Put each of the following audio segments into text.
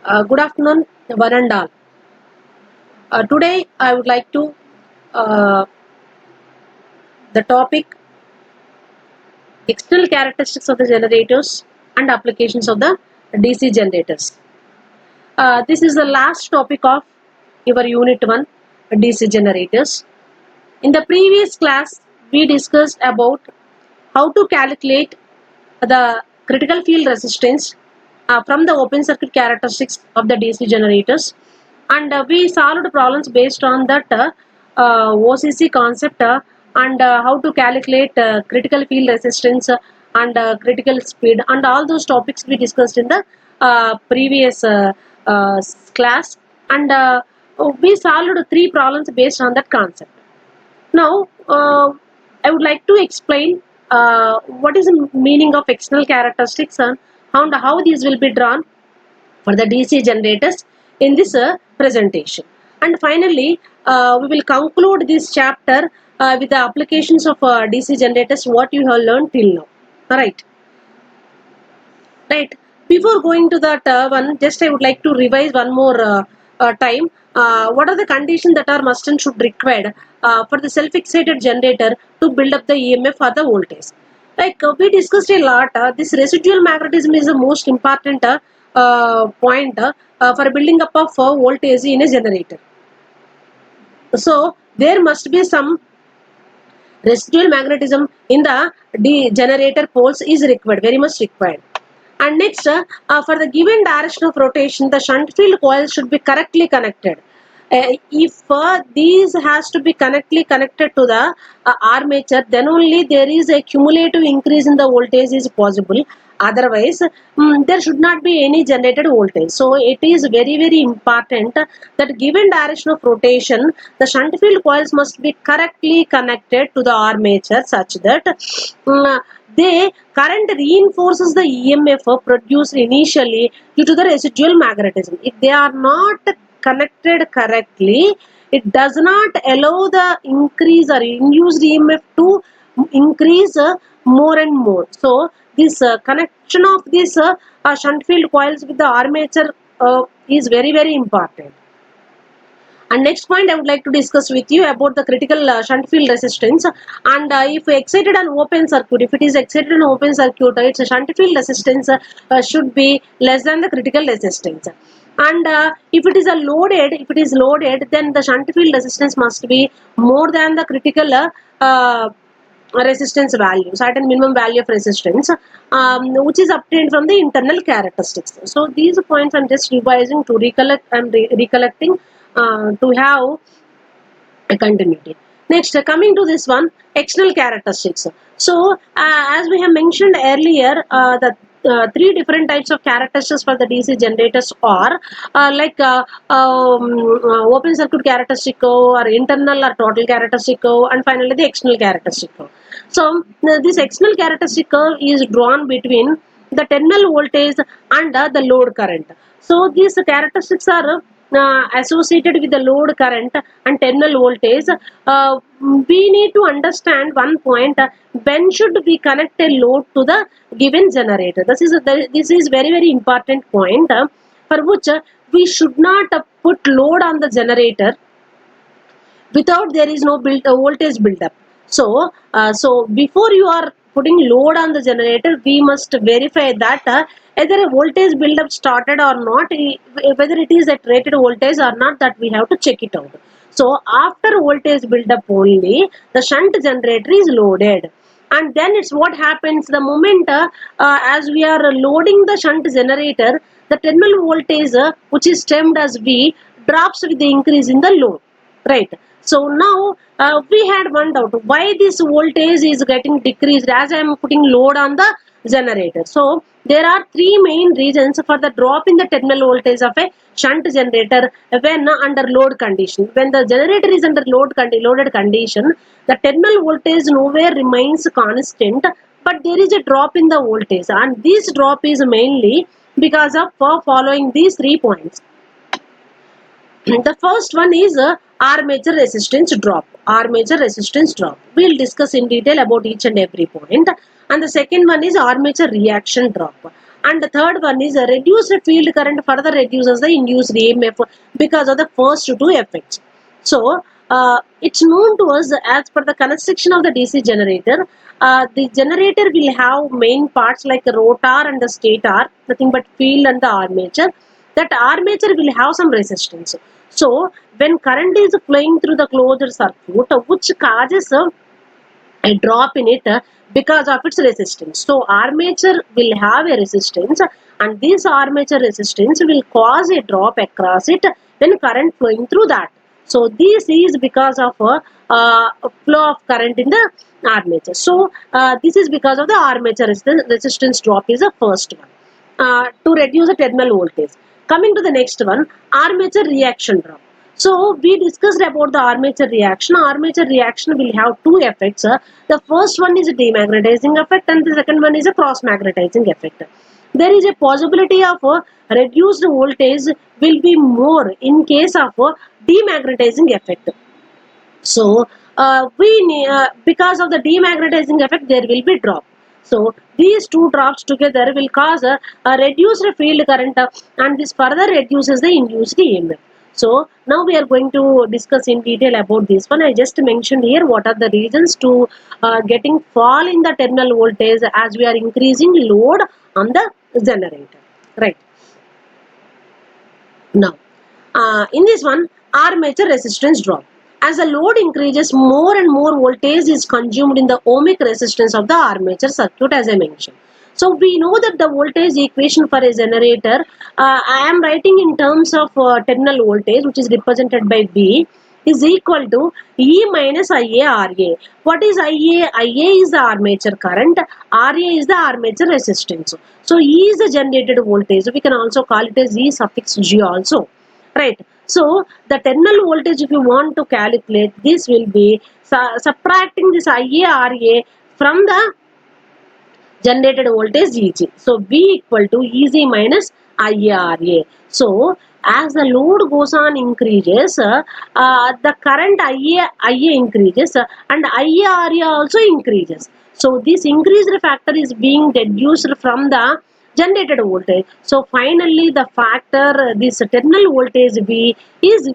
Good afternoon, one and all. Today, I would like to the topic external characteristics of the generators and applications of the DC generators. This is the last topic of your Unit 1 DC generators. In the previous class, we discussed about how to calculate the critical field resistance from the open circuit characteristics of the DC generators, and we solved problems based on that OCC concept and how to calculate critical field resistance and critical speed, and all those topics we discussed in the previous uh, class, and we solved 3 problems based on that concept. Now, I would like to explain what is the meaning of external characteristics and how these will be drawn for the DC generators in this presentation. And finally, we will conclude this chapter with the applications of DC generators, what you have learned till now. All right. Right. Before going to that one, just I would like to revise one more time. What are the conditions that are must and should required for the self-excited generator to build up the EMF or the voltage? Like we discussed a lot, this residual magnetism is the most important point for building up of voltage in a generator. So there must be some residual magnetism in the generator poles is required, very much required. And next, for the given direction of rotation, the shunt field coils should be correctly connected. If these has to be correctly connected to the armature, then only there is a cumulative increase in the voltage is possible. Otherwise, there should not be any generated voltage. So it is very, very important that given direction of rotation, the shunt field coils must be correctly connected to the armature such that the current reinforces the EMF produced initially due to the residual magnetism. If they are not connected correctly, it does not allow the increase or induced EMF to increase more and more. So this connection of this shunt field coils with the armature is very, very important. And next point I would like to discuss with you about the critical shunt field resistance. And if excited an open circuit, if it is excited an open circuit, its shunt field resistance should be less than the critical resistance. And if it is loaded, then the shunt field resistance must be more than the critical resistance value, certain minimum value of resistance, which is obtained from the internal characteristics. So these points I'm just revising to recollect and recollecting to have a continuity. Next, coming to this one, external characteristics. So, as we have mentioned earlier, the 3 different types of characteristics for the DC generators are open circuit characteristic or internal or total characteristic and finally the external characteristic. So, this external characteristic is drawn between the terminal voltage and the load current. So, these characteristics are associated with the load current and terminal voltage. We need to understand one point, when should we connect a load to the given generator. This is very, very important point, for which we should not put load on the generator without there is no voltage build up. So before you are putting load on the generator, we must verify that either a voltage build up started or not, whether it is at rated voltage or not, that we have to check it out. So after voltage build up only, the shunt generator is loaded. And then it's what happens the moment as we are loading the shunt generator, the terminal voltage which is termed as V drops with the increase in the load, right? So now we had one doubt, why this voltage is getting decreased as I am putting load on the generator. So there are 3 main reasons for the drop in the terminal voltage of a shunt generator when under load condition. When the generator is under loaded condition, the terminal voltage nowhere remains constant, but there is a drop in the voltage, and this drop is mainly because of following these 3 points. The first one is armature resistance drop. Armature resistance drop. We'll discuss in detail about each and every point. And the second one is armature reaction drop. And the third one is a reduced field current further reduces the induced EMF because of the first two effects. So it's known to us as per the construction of the DC generator. The generator will have main parts like the rotor and the stator, nothing but field and the armature. That armature will have some resistance. So when current is flowing through the closed circuit, which causes a drop in it because of its resistance. So armature will have a resistance, and this armature resistance will cause a drop across it when current flowing through that. So this is because of a flow of current in the armature. So this is because of the armature resistance drop is the first one to reduce the terminal voltage. Coming to the next one, armature reaction drop. So we discussed about the armature reaction. Armature reaction will have two effects. The first one is a demagnetizing effect, and the second one is a cross magnetizing effect. There is a possibility of reduced voltage will be more in case of demagnetizing effect. So because of the demagnetizing effect, there will be drop. So these two drops together will cause a reduced field current, and this further reduces the induced EMF. So now we are going to discuss in detail about this one. I just mentioned here what are the reasons to getting fall in the terminal voltage as we are increasing load on the generator. Right. Now, in this one, armature resistance drop. As the load increases, more and more voltage is consumed in the ohmic resistance of the armature circuit, as I mentioned. So we know that the voltage equation for a generator, I am writing in terms of terminal voltage, which is represented by V, is equal to E minus IA RA. What is IA? IA is the armature current, RA is the armature resistance. So E is the generated voltage. We can also call it as E suffix G also. Right. So the terminal voltage, if you want to calculate, this will be subtracting this IA RA from the generated voltage EG. So V equal to EG minus IARA. So as the load goes on increases, the current IA increases and IARA also increases. So this increased factor is being deduced from the generated voltage. So finally the factor, this terminal voltage V is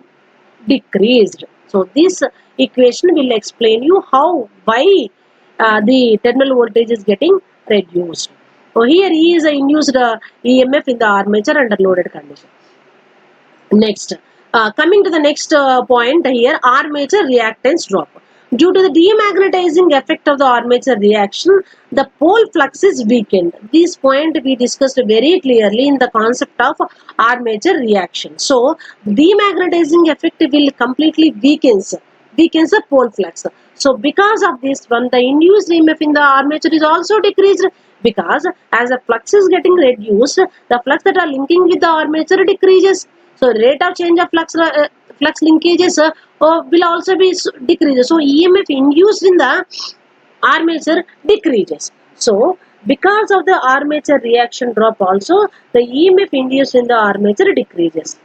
decreased. So this equation will explain you why the terminal voltage is getting reduced. So here E is induced EMF in the armature under loaded condition. Next, coming to the next point here, armature reactance drop. Due to the demagnetizing effect of the armature reaction, the pole flux is weakened. This point we discussed very clearly in the concept of armature reaction. So, demagnetizing effect will completely weakens the pole flux. So, because of this one, the induced EMF in the armature is also decreased, because as the flux is getting reduced, the flux that are linking with the armature decreases. So rate of change of flux linkages will also be decreases. So EMF induced in the armature decreases. So because of the armature reaction drop also, the EMF induced in the armature decreases.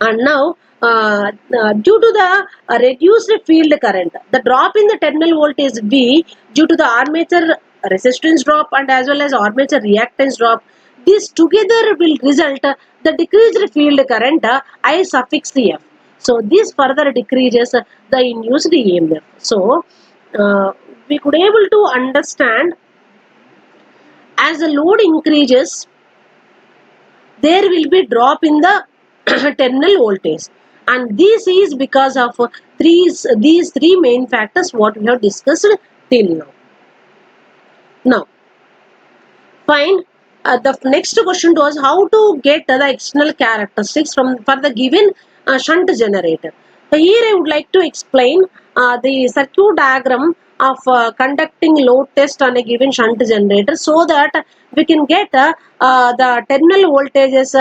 And now due to the reduced field current, the drop in the terminal voltage V due to the armature resistance drop and as well as armature reactance drop, this together will result the decreased field current I suffix F. So this further decreases the induced EMF. So we could able to understand, as the load increases, there will be drop in the terminal voltage, and this is because of these three main factors what we have discussed till now. Now fine, the next question was how to get the external characteristics for the given shunt generator. So here I would like to explain the circuit diagram of conducting load test on a given shunt generator, so that we can get the terminal voltages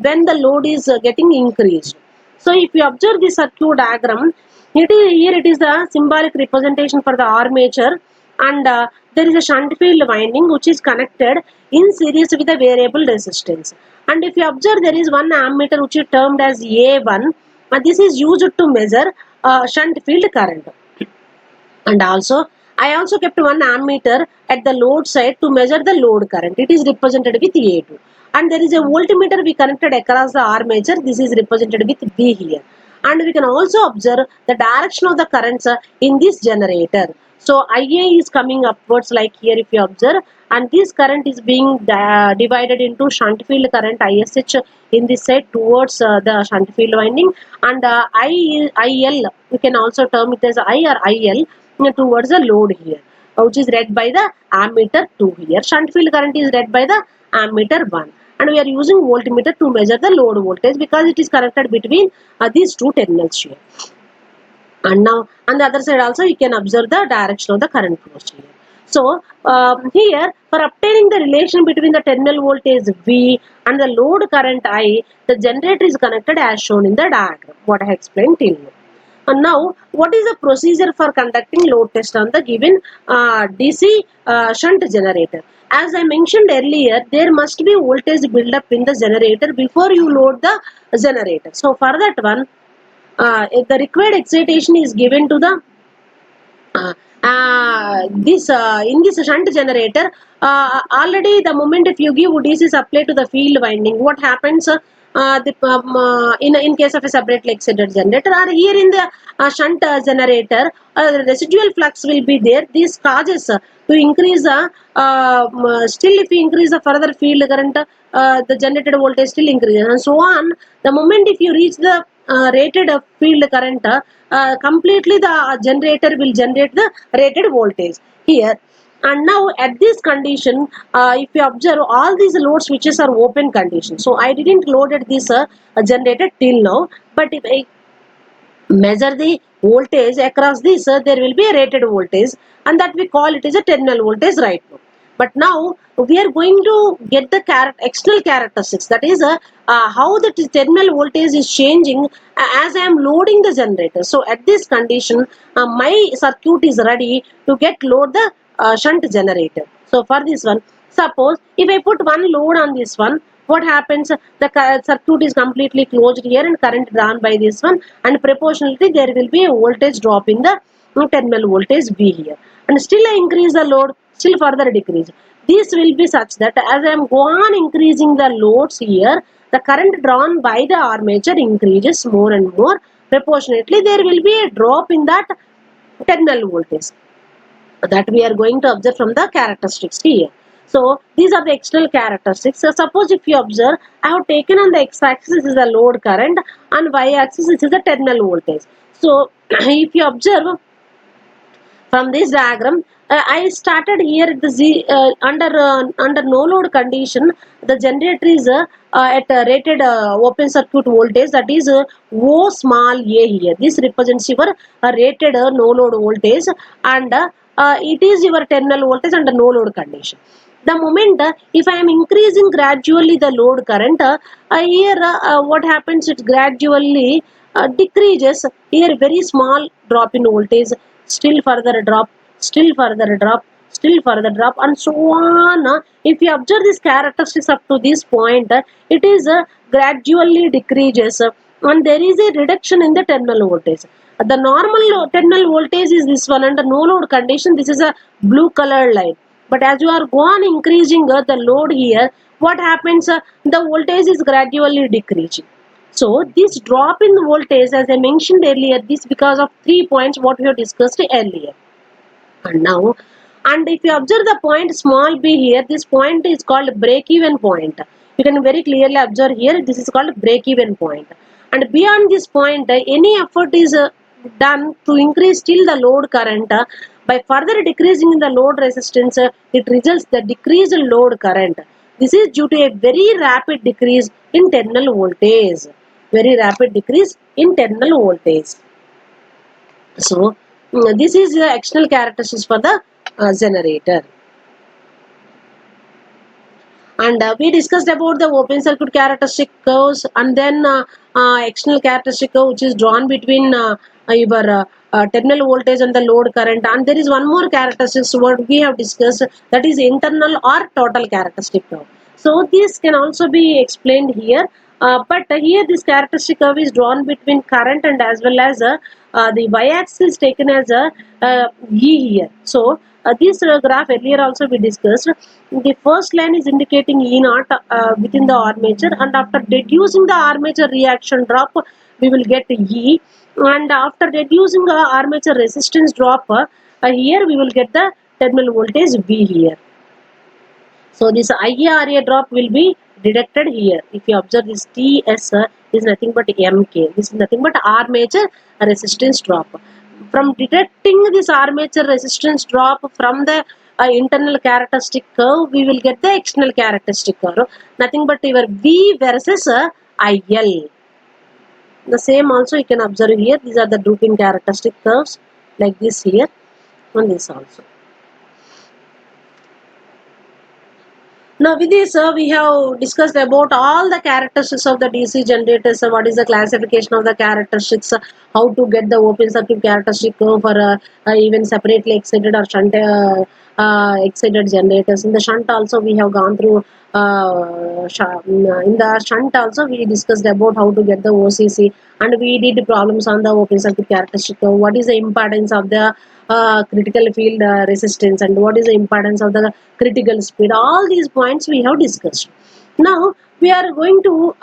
when the load is getting increased. So if you observe the circuit diagram, here it is the symbolic representation for the armature, and there is a shunt field winding which is connected in series with a variable resistance. And if you observe, there is one ammeter which is termed as A1, and this is used to measure shunt field current. And also I also kept one ammeter at the load side to measure the load current. It is represented with A2. And there is a voltmeter we connected across the armature. This is represented with B here. And we can also observe the direction of the currents in this generator. So IA is coming upwards like here if you observe, and this current is being divided into shunt field current ISH in this side towards the shunt field winding, and IL, we can also term it as I or IL towards the load here, which is read by the ammeter 2 here. Shunt field current is read by the ammeter 1, and we are using voltmeter to measure the load voltage because it is connected between these two terminals here. And now on the other side also you can observe the direction of the current flows here. So here, for obtaining the relation between the terminal voltage V and the load current I, the generator is connected as shown in the diagram, what I explained till now. And now, what is the procedure for conducting load test on the given DC shunt generator? As I mentioned earlier, there must be voltage build up in the generator before you load the generator. So for that one, if the required excitation is given to the in this shunt generator, already the moment if you give DC supply to the field winding, what happens in case of a separately excited generator, or here in the shunt generator, residual flux will be there. This causes to increase still if you increase the further field current, the generated voltage still increases, and so on. The moment if you reach the rated field current, completely the generator will generate the rated voltage here. And now at this condition, if you observe, all these load switches are open condition. So I didn't loaded this generator till now, but if I measure the voltage across this, there will be a rated voltage, and that we call it as a terminal voltage right now. But now we are going to get the external characteristics, that is how the terminal voltage is changing as I am loading the generator. So at this condition, my circuit is ready to get load the shunt generator. So for this one, suppose if I put one load on this one, what happens? The circuit is completely closed here and current drawn by this one, and proportionally there will be a voltage drop in the terminal voltage V here, and still I increase the load, still further decrease. This will be such that as I am go on increasing the loads here, the current drawn by the armature increases more and more. Proportionately there will be a drop in that terminal voltage, that we are going to observe from the characteristics here. So these are the external characteristics. So suppose if you observe, I have taken on the x-axis is the load current and y-axis is the terminal voltage. So if you observe from this diagram, I started here at the under no load condition. The generator is at rated open circuit voltage, that is O small a here. This represents your rated no load voltage, and it is your terminal voltage under no load condition. The moment if I am increasing gradually the load current, here what happens, it gradually decreases. Here very small drop in voltage, still further drop, still further drop, still further drop, and so on. If you observe this characteristics up to this point, it is gradually decreases, and there is a reduction in the terminal voltage. The normal terminal voltage is this one. Under no load condition, this is a blue color line. But as you are gone increasing the load here, what happens? The voltage is gradually decreasing. So this drop in voltage, as I mentioned earlier, this because of 3 points what we have discussed earlier. And now, and if you observe the point small b here, this point is called break-even point. You can very clearly observe here, this is called break-even point. And beyond this point, any effort is done to increase still the load current. By further decreasing the load resistance, it results the decreased load current. This is due to a very rapid decrease in terminal voltage. Very rapid decrease in terminal voltage. So this is the external characteristics for the generator. And we discussed about the open circuit characteristic curves, and then external characteristic curve which is drawn between your terminal voltage and the load current. And there is one more characteristic what we have discussed, that is internal or total characteristic curve. So this can also be explained here. But here this characteristic curve is drawn between current and as well as the y-axis is taken as a E here. So this graph earlier also we discussed. The first line is indicating E naught within the armature, and after deducing the armature reaction drop, we will get E, and after deducing the armature resistance drop, here we will get the terminal voltage V here. So this IARA drop will be detected here. If you observe this TS is nothing but MK. This is nothing but armature resistance drop. From detecting this armature resistance drop from the internal characteristic curve, we will get the external characteristic curve. Nothing but your V versus IL. The same also you can observe here. These are the drooping characteristic curves like this here and this also. Now with this we have discussed about all the characteristics of the DC generators, what is the classification of the characteristics, how to get the open circuit characteristic curve for even separately excited or shunt excited generators. In the shunt also we have gone through in the shunt also we discussed about how to get the OCC, and we did problems on the open circuit characteristic curve, what is the impedance of the critical field resistance, and what is the impedance of the critical speed. All these points we have discussed. Now we are going to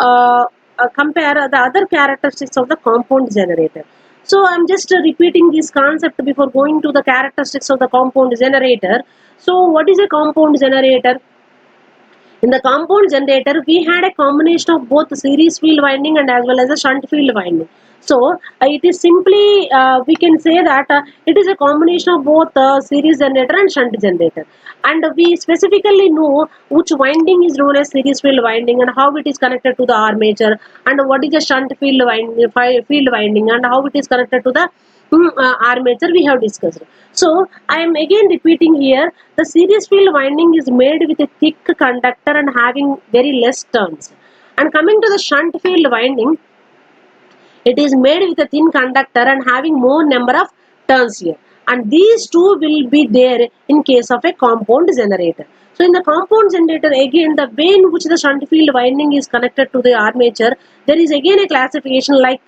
compare the other characteristics of the compound generator. So I'm just repeating this concept before going to the characteristics of the compound generator. So what is a compound generator? In the compound generator, we had a combination of both series field winding and as well as a shunt field winding. So it is simply we can say that it is a combination of both series generator and shunt generator, and we specifically know which winding is known as series field winding and how it is connected to the armature, and what is a shunt field winding and how it is connected to the armature we have discussed. So I am again repeating here, the series field winding is made with a thick conductor and having very less turns. And coming to the shunt field winding, it is made with a thin conductor and having more number of turns here. And these two will be there in case of a compound generator. So in the compound generator, again the way in which the shunt field winding is connected to the armature, there is again a classification like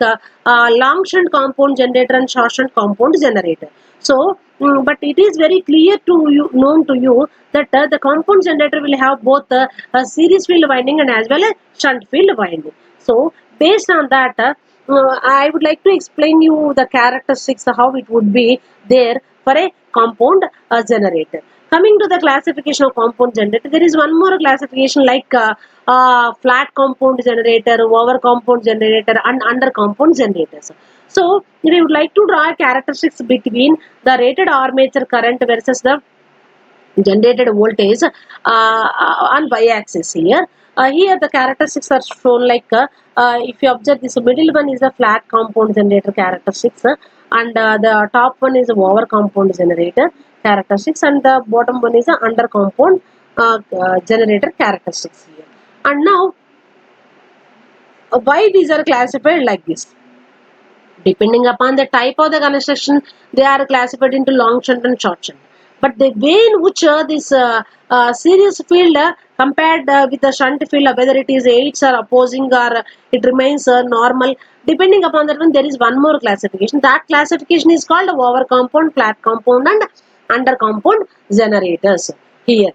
long shunt compound generator and short shunt compound generator. So, but it is very clear to you, known to you that the compound generator will have both series field winding and as well as shunt field winding. So, based on that, I would like to explain you the characteristics how it would be there for a compound generator. Coming to the classification of compound generator, there is one more classification like flat compound generator, over compound generator, and under compound generators. So, we would like to draw characteristics between the rated armature current versus the generated voltage on y-axis here. Here the characteristics are shown like if you observe this middle one is a flat compound generator characteristics, and the top one is a over compound generator characteristics, and the bottom one is a under compound generator characteristics here. And now why these are classified like this? Depending upon the type of the construction, they are classified into long shunt and short shunt. But the way in which this series field compared with the shunt field, whether it is aids or opposing or it remains normal, depending upon that one, there is one more classification. That classification is called over compound, flat compound, and under compound generators. Here,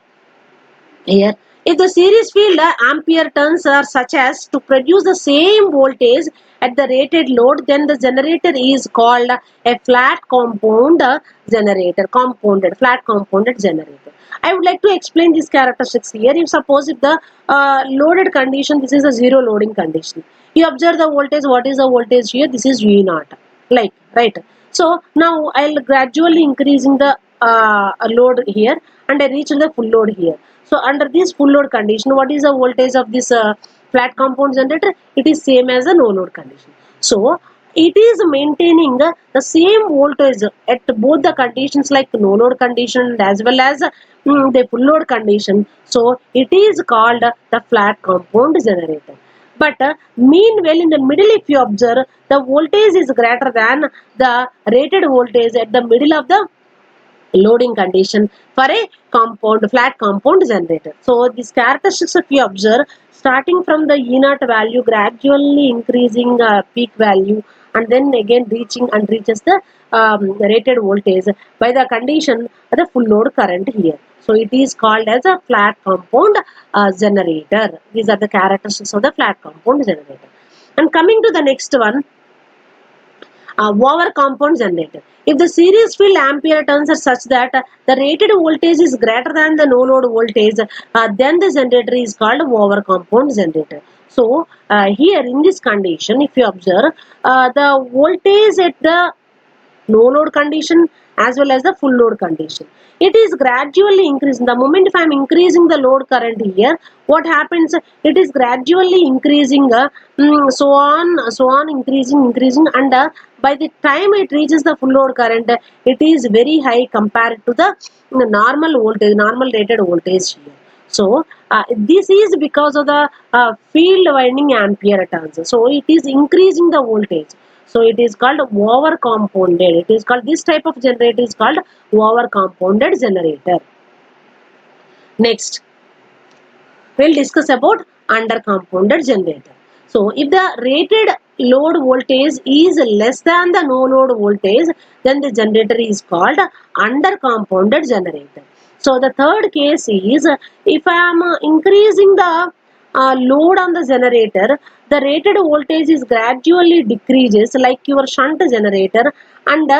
if the series field ampere turns are such as to produce the same voltage at the rated load, then the generator is called a flat compound generator, flat compounded generator. I would like to explain these characteristics here. If suppose if the loaded condition, this is a zero loading condition. You observe the voltage, what is the voltage here? This is V naught, like, right? So now I'll gradually increasing the load here, and I reach the full load here. So under this full load condition, what is the voltage of this flat compound generator? It is same as a no load condition. So it is maintaining the same voltage at both the conditions like no load condition as well as the full load condition. So it is called the flat compound generator. But meanwhile, in the middle, if you observe, the voltage is greater than the rated voltage at the middle of the loading condition for a flat compound generator. So these characteristics, if you observe, starting from the E naught value, gradually increasing peak value, and then again reaches the rated voltage by the condition the full load current here. So it is called as a flat compound generator. These are the characteristics of the flat compound generator. And coming to the next one, over compound generator. If the series field ampere turns are such that the rated voltage is greater than the no load voltage, then the generator is called over compound generator. So here in this condition, if you observe, the voltage at the no load condition as well as the full load condition, it is gradually increasing. The moment if I am increasing the load current here, what happens, it is gradually increasing, so on increasing, and by the time it reaches the full load current, it is very high compared to the normal rated voltage here. So this is because of the field winding ampere turns, so it is increasing the voltage. So it is called over compounded. It is called, this type of generator is called over compounded generator. Next, we'll discuss about under compounded generator. So if the rated load voltage is less than the no load voltage, then the generator is called under compounded generator. So the third case is, if I am increasing the load on the generator, the rated voltage is gradually decreases like your shunt generator, and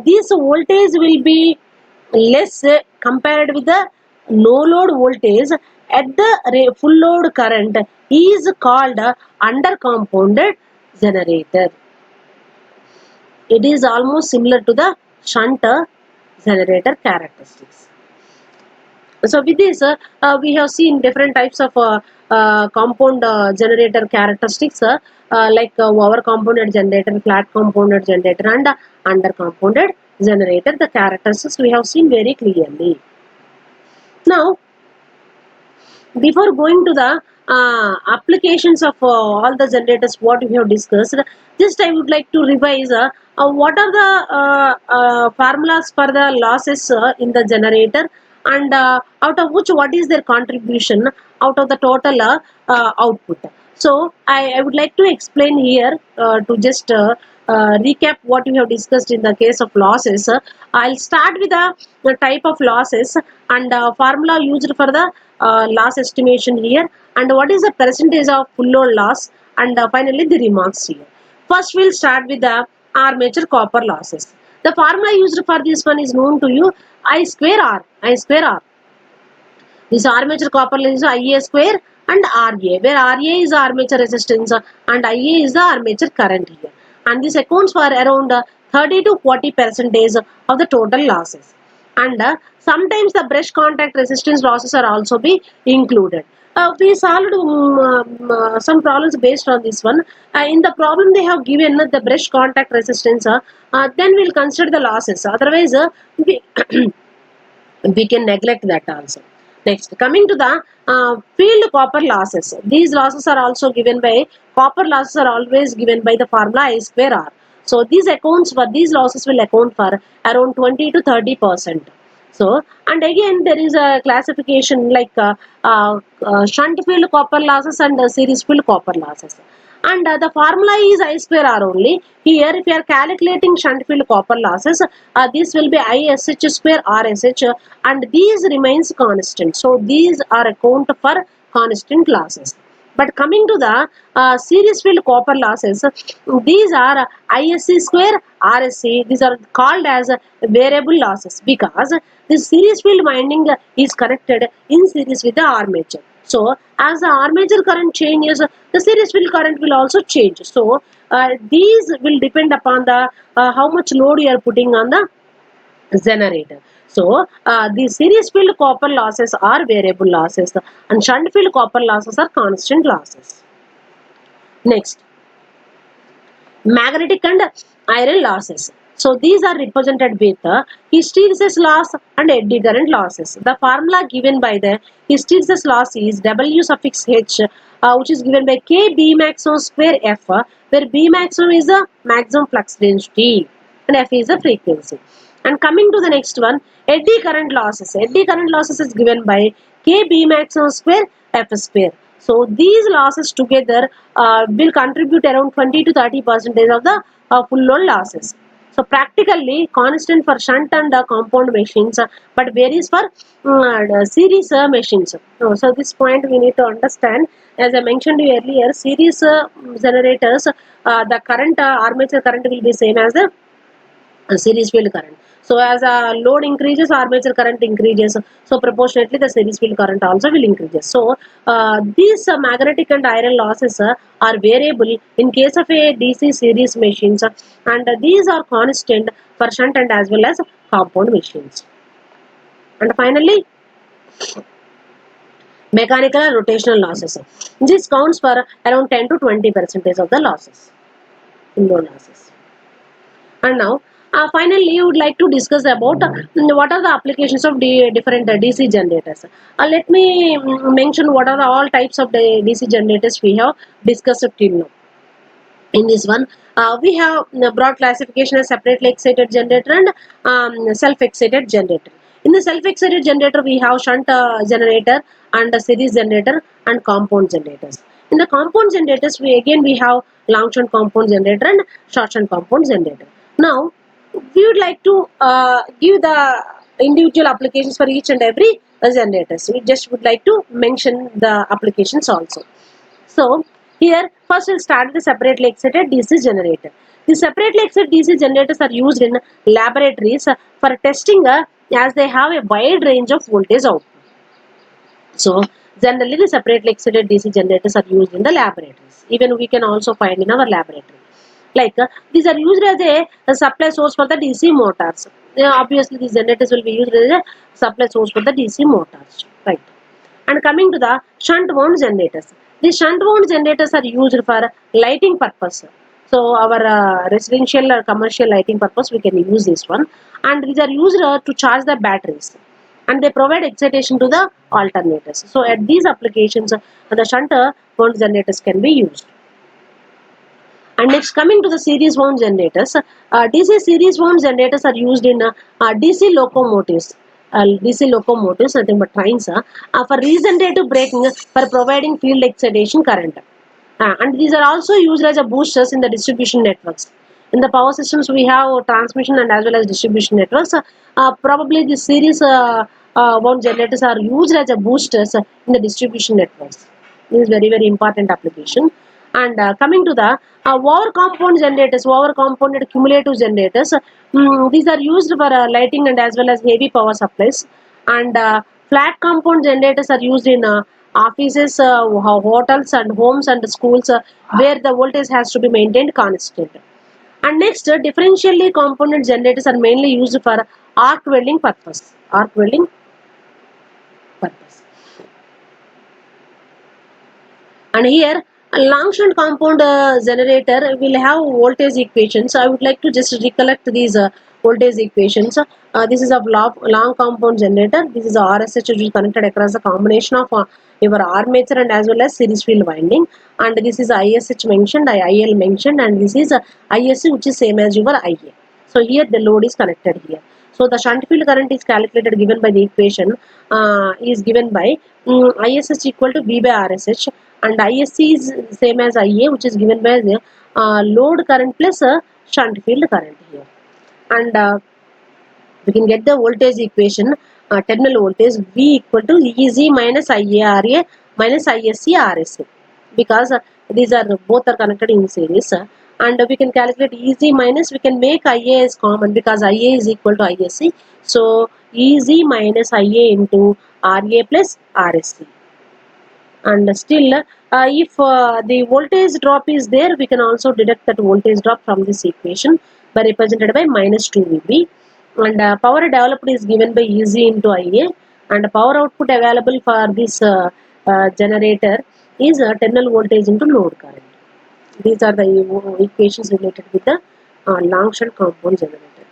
this voltage will be less compared with the no load voltage at the full load current is called under compounded generator. It is almost similar to the shunt generator characteristics. So with this, we have seen different types of compound generator characteristics, like over compounded generator, flat compounded generator, and under compounded generator. The characteristics we have seen very clearly. Now, before going to the applications of all the generators what we have discussed, just I would like to revise what are the formulas for the losses in the generator, and out of which what is their contribution out of the total output. So I would like to explain here to just recap what we have discussed in the case of losses. I'll start with the type of losses and formula used for the loss estimation here, and what is the percentage of full load loss, and finally the remarks here. First we'll start with the armature copper losses. The formula used for this one is known to you, I square R. This armature copper loss is Ia square and Ra, where Ra is armature resistance and Ia is the armature current here. And this accounts for around 30 to 40% of the total losses. And sometimes the brush contact resistance losses are also be included. We solved some problems based on this one. In the problem they have given the brush contact resistance, then we'll consider the losses. Otherwise, we, we can neglect that also. Next, coming to the field copper losses. These losses are also given by, copper losses are always given by the formula I square R. So these accounts for these losses will account for around 20 to 30%. So, and again there is a classification like shunt field copper losses and series field copper losses. And the formula is I square R only. Here if you are calculating shunt field copper losses, this will be ISH square RSH, and these remains constant. So these are account for constant losses. But coming to the series field copper losses, these are ISC square RSC. These are called as variable losses because the series field winding is connected in series with the armature. So as the armature current changes, the series field current will also change. So these will depend upon the how much load you are putting on the generator. So the series field copper losses are variable losses and shunt field copper losses are constant losses. Next, magnetic and iron losses. So these are represented with hysteresis loss and eddy current losses. The formula given by the hysteresis loss is W suffix H, which is given by K B maximum square F, where B maximum is the maximum flux density and F is the frequency. And coming to the next one, eddy current losses. Eddy current losses is given by K B maximum square F square. So these losses together will contribute around 20 to 30% of the full load losses. So practically constant for shunt and compound machines, but varies for series machines. So this point we need to understand. As I mentioned earlier, series generators, the current armature current will be same as the series field current. So as a load increases, armature current increases. So proportionately, the series field current also will increase. So these magnetic and iron losses are variable in case of a DC series machines, and these are constant for shunt and as well as compound machines. And finally, mechanical and rotational losses. This counts for around 10 to 20% of the losses, load losses. And now, finally, you would like to discuss about what are the applications of different DC generators. Let me mention what are the all types of the DC generators we have discussed till now. In this one, we have broad classification as separately excited generator and self-excited generator. In the self-excited generator, we have shunt generator and series generator and compound generators. In the compound generators, we have long shunt compound generator and short shunt compound generator. Now, we would like to give the individual applications for each and every generators. We just would like to mention the applications also. So here first we'll start with the separately excited DC generator. The separately excited DC generators are used in laboratories for testing as they have a wide range of voltage output. So generally the separately excited DC generators are used in the laboratories. Even we can also find in our laboratory. Like these are used as a supply source for the DC motors. Obviously these generators will be used as a supply source for the DC motors. Right. And coming to the shunt wound generators. The shunt wound generators are used for lighting purpose. So our residential or commercial lighting purpose, we can use this one. And these are used to charge the batteries. And they provide excitation to the alternators. So at these applications, the shunt wound generators can be used. And next, coming to the series wound generators, DC series wound generators are used in DC locomotives. DC locomotives, nothing but trains, for regenerative braking for providing field excitation current. And these are also used as a boosters in the distribution networks. In the power systems, we have transmission and as well as distribution networks. Probably the series wound generators are used as a boosters in the distribution networks. This is very important application. And coming to the over compound generators, over compounded cumulative generators, these are used for lighting and as well as heavy power supplies. And flat compound generators are used in offices, hotels and homes and schools where the voltage has to be maintained constant. And next, differentially compounded generators are mainly used for arc welding purpose. Arc welding purpose. And here, a long shunt compound generator will have voltage equations. So I would like to just recollect these voltage equations. This is a long compound generator. This is a RSH which is connected across a combination of your armature and as well as series field winding. And this is ISH mentioned, IL mentioned, and this is ISC which is same as your IA. So here the load is connected here. So the shunt field current is calculated given by the equation is given by ISH equal to V by RSH, and ISC is same as IA, which is given by the load current plus shunt field current here. And we can get the voltage equation, terminal voltage V equal to EZ minus IARA minus ISC RSA, because these are both are connected in series. And we can calculate EZ minus, we can make IA is common because IA is equal to ISC. So EZ minus IA into RA plus RSC. And still, if the voltage drop is there, we can also deduct that voltage drop from this equation by represented by minus 2 VB. And power developed is given by EZ into IA, and power output available for this generator is terminal voltage into load current. These are the equations related with the long shunt compound generator.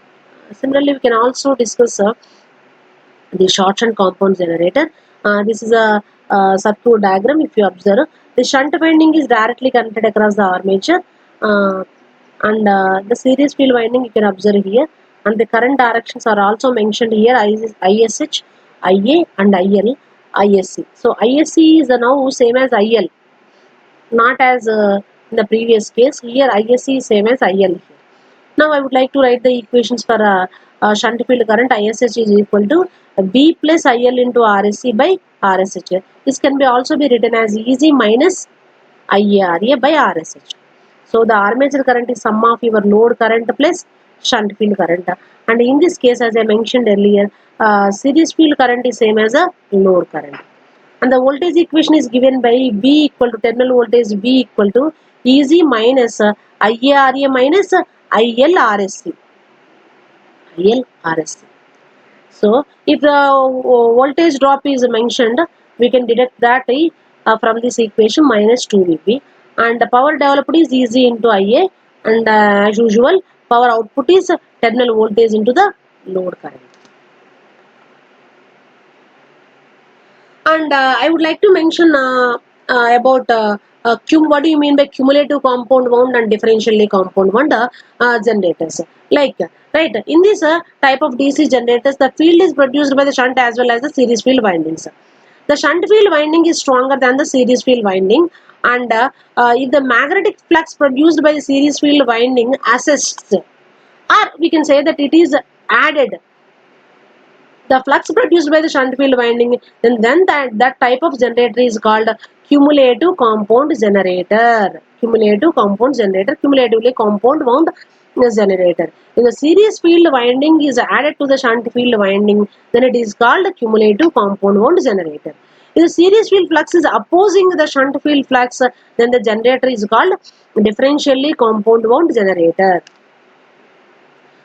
Similarly, we can also discuss the short shunt compound generator. This is a circuit diagram. If you observe, the shunt winding is directly connected across the armature, and the series field winding you can observe here. and the current directions are also mentioned here: ISH, IA, and IL, ISC. So ISC is now same as IL, not as in the previous case. Here ISC is same as IL. Now I would like to write the equations for shunt field current. ISH is equal to B plus IL into RSC by RSH. This can be also be written as EC minus IARA by RSH. So the armature current is sum of your load current plus shunt field current. And in this case, as I mentioned earlier, series field current is same as a load current. And the voltage equation is given by B equal to terminal voltage B equal to EC minus IARA minus ILRSC. ILRSC. So if the voltage drop is mentioned, we can deduct that from this equation minus 2 VP. And the power developed is EC into IA, and as usual, power output is terminal voltage into the load current. And I would like to mention about what do you mean by cumulative compound wound and differentially compound wound generators. Like, right, in this type of DC generators, the field is produced by the shunt as well as the series field windings. The shunt field winding is stronger than the series field winding, and if the magnetic flux produced by the series field winding assists, or we can say that it is added the flux produced by the shunt field winding, then that type of generator is called cumulative compound generator. Cumulative compound generator, cumulatively compound wound generator. If the series field winding is added to the shunt field winding, then it is called cumulative compound wound generator. If the series field flux is opposing the shunt field flux, then the generator is called differentially compound wound generator.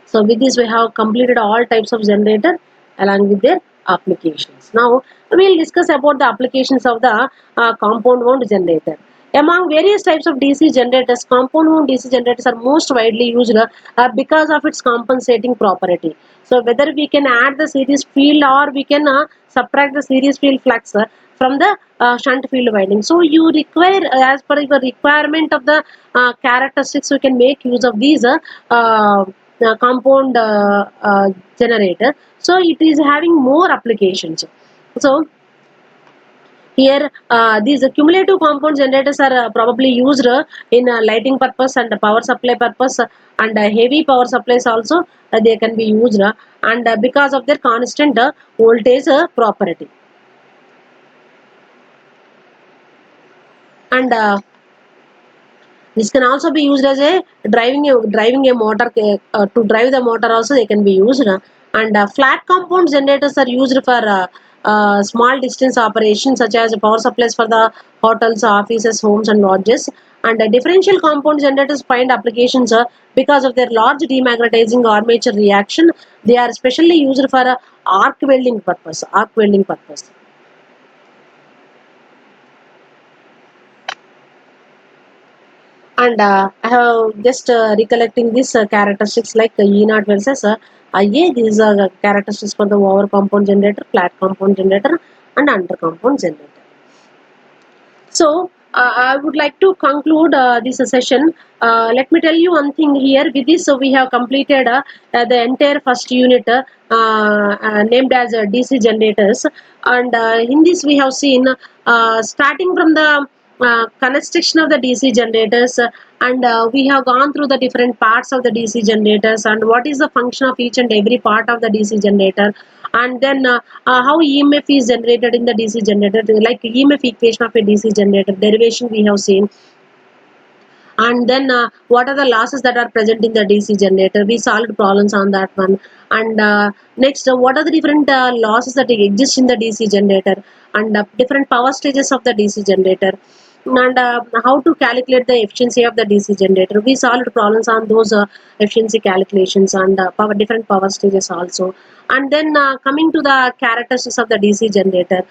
So with this we have completed all types of generator along with their applications. Now we will discuss about the applications of the compound wound generator. Among various types of DC generators, compound wound DC generators are most widely used because of its compensating property. So whether we can add the series field or we can subtract the series field flux from the shunt field winding. So you require, as per your requirement of the characteristics, you can make use of these compound generator. So it is having more applications. So here these cumulative compound generators are probably used in lighting purpose and power supply purpose, and heavy power supplies also they can be used, and because of their constant voltage property. And this can also be used as a driving a motor, to drive the motor also they can be used. And flat compound generators are used for small distance operations such as power supplies for the hotels, offices, homes and lodges. And differential compound generators find applications because of their large demagnetizing armature reaction. They are specially used for arc welding purpose. Arc welding purpose. And I have just recollecting these characteristics like E naught versus IA. These are characteristics for the over compound generator, flat compound generator, and under compound generator. So I would like to conclude this session. Let me tell you one thing here. With this, so we have completed the entire first unit named as DC generators, and in this we have seen starting from the construction of the DC generators, and we have gone through the different parts of the DC generators and what is the function of each and every part of the DC generator, and then how EMF is generated in the DC generator, like EMF equation of a DC generator derivation we have seen, and then what are the losses that are present in the DC generator. We solved problems on that one. And next, what are the different losses that exist in the DC generator, and different power stages of the DC generator, and how to calculate the efficiency of the DC generator. We solved problems on those efficiency calculations and different power stages also. And then coming to the characteristics of the DC generator,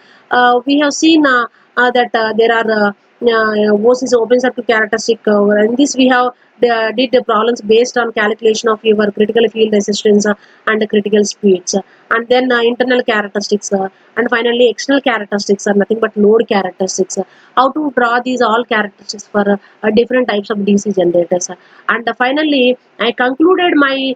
we have seen that there are OC is open circuit characteristic. In this we have did the problems based on calculation of your critical field resistance and critical speeds, and then internal characteristics, and finally external characteristics are nothing but load characteristics. How to draw these all characteristics for different types of DC generators. And finally, I concluded my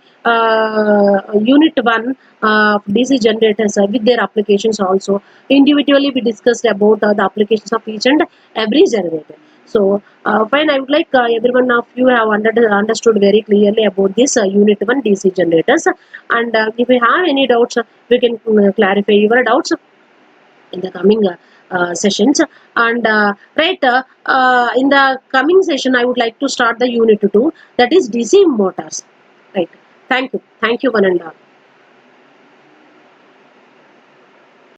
unit 1 DC generators with their applications also. Individually, we discussed about the applications of each and every generator. So, fine, I would like everyone of you have understood very clearly about this Unit 1 DC generators. And if you have any doubts, we can clarify your doubts in the coming sessions. And in the coming session, I would like to start the Unit 2, that is DC motors. Right. Thank you. Thank you, one and all.